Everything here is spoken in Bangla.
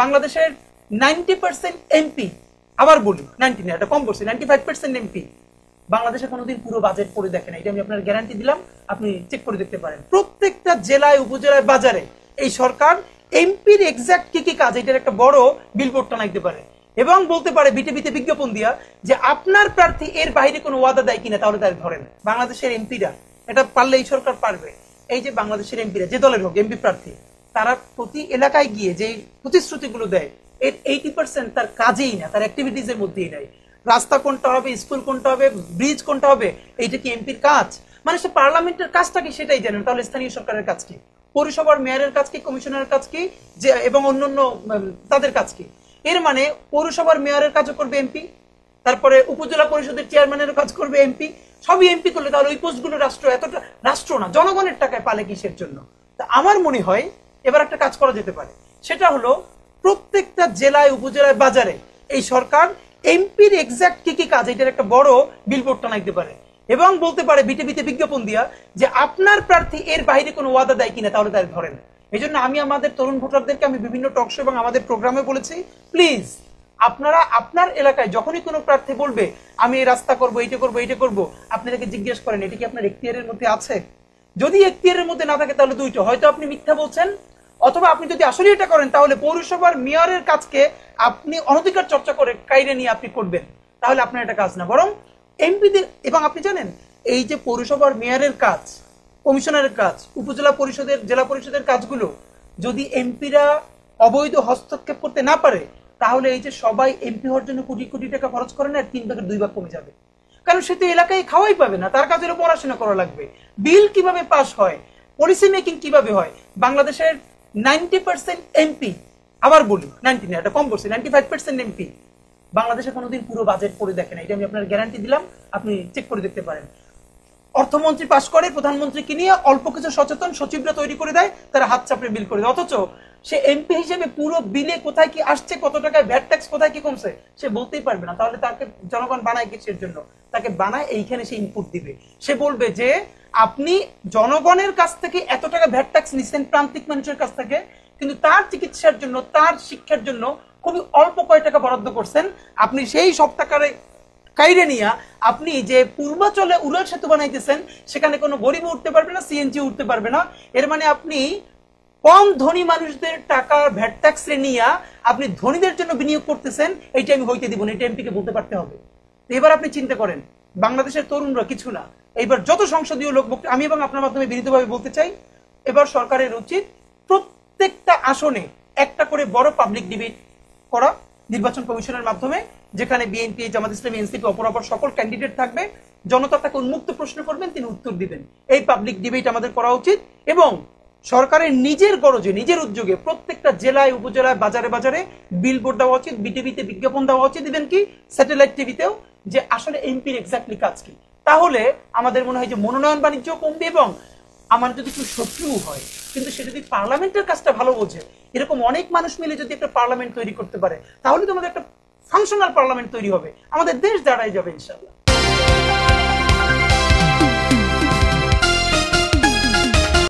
বাংলাদেশের 90% এমপি, আবার বলি 90 না, এটা কম বলছি, 95% এমপি বাংলাদেশে কোনোদিন পুরো বাজেট পড়ে দেখে না। এটা আমি আপনার গ্যারান্টি দিলাম, আপনি চেক করে দেখতে পারেন। প্রত্যেকটা জেলায়, উপজেলায়, বাজারে এই সরকার এমপির এক্সাক্ট কি কি কাজ, এটার একটা বড় বিলবোর্ড টানাইতে পারে এবং বলতে পারে বিটিভিতে বিজ্ঞাপন দিয়া যে আপনার প্রার্থী এর বাইরে কোনো ওয়াদা দেয় কিনা, তাহলে তার ধরেন। বাংলাদেশের এমপিরা এটা পারলে এই সরকার পারবে। এই যে বাংলাদেশের এমপিরা যে দলের হোক এমপি প্রার্থী, তারা প্রতি এলাকায় গিয়ে যে প্রতিশ্রুতিগুলো দেয় এর 80% তার কাজেই না, তার অ্যাক্টিভিটিস এর মধ্যেই নাই। রাস্তা কোনটা হবে, স্কুল কোনটা হবে, ব্রিজ কোনটা হবে, এইটা কি এমপির কাজ? মানে সে পার্লামেন্টের কাজটা কি সেটাই জানেন। তাহলে স্থানীয় সরকারের কাজ কি, পৌরসভার মেয়রের কাজ কি, কমিশনারের কাজ কি, যে এবং অন্যান্য তাদের কাজ কি? এর মানে পৌরসভার মেয়রের কাজও করবে এমপি, তারপরে উপজেলা পরিষদের চেয়ারম্যানের কাজ করবে এমপি, সবই এমপি করলে তাহলে ওই পোস্টগুলো রাষ্ট্র, এতটা রাষ্ট্র না, জনগণের টাকায় পালে কিসের জন্য? তা আমার মনে হয় এবার একটা কাজ করা যেতে পারে, সেটা হলো প্রত্যেকটা জেলায়, উপজেলায়, বাজারে এই সরকার এমপির এক্সাক্ট কি কি কাজ, এটার একটা বড় বিলবোর্ড টানাইতে পারে এবং বলতে পারে বিটিভিতে বিজ্ঞাপন দিয়া যে আপনার প্রার্থী এর বাইরে কোনো ওয়াদা দেয় কিনা, তাহলে তার ধরেন। এই জন্য আমি আমাদের তরুণ ভোটারদেরকে আমি বিভিন্ন টক শো এবং আমাদের প্রোগ্রামে বলেছি, প্লিজ আপনারা আপনার এলাকায় যখনই কোনো প্রার্থী বলবে আমি এই রাস্তা করবো, এইটা করবো, এইটা করবো, আপনি তাকে জিজ্ঞেস করেন এটা কি আপনার এখতিয়ারের মধ্যে আছে। যদি এখতিয়ারের মধ্যে না থাকে তাহলে দুইটা, হয়তো আপনি মিথ্যা বলছেন, অথবা আপনি যদি আসলে এটা করেন তাহলে পৌরসভার মেয়রের কাজকে আপনি অনধিকার চর্চা করে কাইরে নিয়ে আপনি করবেন, তাহলে আপনার এটা কাজ না। বরং এমপিদের, এবং আপনি জানেন এই যে পৌরসভার মেয়রের কাজ, কমিশনারের কাজ, উপজেলা পরিষদের, জেলা পরিষদের কাজগুলো যদি এমপিরা অবৈধ হস্তক্ষেপ করতে না পারে, তাহলে এই যে সবাই এমপি হওয়ার জন্য কোটি কোটি টাকা খরচ করে না, 3/2 কমে যাবে। কারণ সে তো এলাকায় খাওয়াই পাবে না, তার কাজেরও পড়াশোনা করা লাগবে, বিল কিভাবে পাস হয়, পলিসি মেকিং কিভাবে হয়। বাংলাদেশের 90% এমপি, আবার বলি 90 না, এটা কম বলছি, 95% এমপি বাংলাদেশে কোনোদিন পুরো বাজেট পড়ে দেখে না। এটা আমি আপনার গ্যারান্টি দিলাম, আপনি চেক করে দেখতে পারেন। অর্থমন্ত্রী পাশ করে, প্রধানমন্ত্রীকে নিয়ে অল্প কিছু সচেতন সচিবরা তৈরি করে দেয়, তারা হাত চাপড়ে বিল করে দেয়, অথচ সে এমপি হিসেবে পুরো বিলে কোথায় কি আসছে, কত টাকায় ভ্যাট ট্যাক্স কোথায় কি কমছে সে বলতেই পারবে না। তাহলে তাকে জনগণ বানায় কিসের জন্য? তাকে বানায় এইখানে সে ইনপুট দিবে, সে বলবে যে আপনি জনগণের কাছ থেকে এত টাকা ভ্যাট ট্যাক্স নিচ্ছেন, প্রান্তিক মানুষের কাছ থেকে, কিন্তু তার চিকিৎসার জন্য, তার শিক্ষার জন্য খুবই অল্প কয় টাকা বরাদ্দ করছেন। আপনি সেই সব টাকারে কাইরে নিয়া আপনি যে পূর্বাচলে উড়াল সেতু বানাইতেছেন, সেখানে কোনো গরিব উঠতে পারবে না, সিএনজি উঠতে পারবে না। এর মানে আপনি কম ধনী মানুষদের টাকা ভ্যাট ট্যাক্স নিয়ে আপনি ধনীদের জন্য বিনিয়োগ করতেছেন, এইটা আমি হইতে দিব না, এটা এমপিকে বলতে পারতে হবে। এবার আপনি চিন্তা করেন, বাংলাদেশের তরুণরা কিছু না, এইবার যত সংসদীয় লোক, আমি এবং আপনার মাধ্যমে বিনীতভাবে বলতে চাই, এবার সরকারের উচিত প্রত্যেকটা আসনে একটা করে বড় পাবলিক ডিবেট করা নির্বাচন কমিশনের মাধ্যমে, যেখানে বিএনপি, জামাত ইসলামী, এনসিপি, অপরাপর সকল ক্যান্ডিডেট থাকবে, জনতা তাকে উন্মুক্ত প্রশ্ন করবেন, তিনি উত্তর দিবেন। এই পাবলিক ডিবেট আমাদের করা উচিত এবং সরকারের নিজের গরজে, নিজের উদ্যোগে প্রত্যেকটা জেলায়, উপজেলায়, বাজারে বাজারে বিলবোর্ড দেওয়া উচিত, বিটিভিতে বিজ্ঞাপন দেওয়া উচিত, ইভেন কি স্যাটেলাইট টিভিতেও, যে আসলে এমপির এক্স্যাক্টলি কাজ কি। তাহলে আমাদের মনে হয় যে মনোনয়ন বাণিজ্য কমবে এবং আমার যদি কেউ শত্রু হয়, কিন্তু সে যদি পার্লামেন্টের কাজটা ভালো বোঝে, এরকম অনেক মানুষ মিলে যদি একটা পার্লামেন্ট তৈরি করতে পারে, তাহলে তো আমাদের একটা ফাংশনাল পার্লামেন্ট তৈরি হবে, আমাদের দেশ দাঁড়ায় যাবে ইনশাআল্লাহ।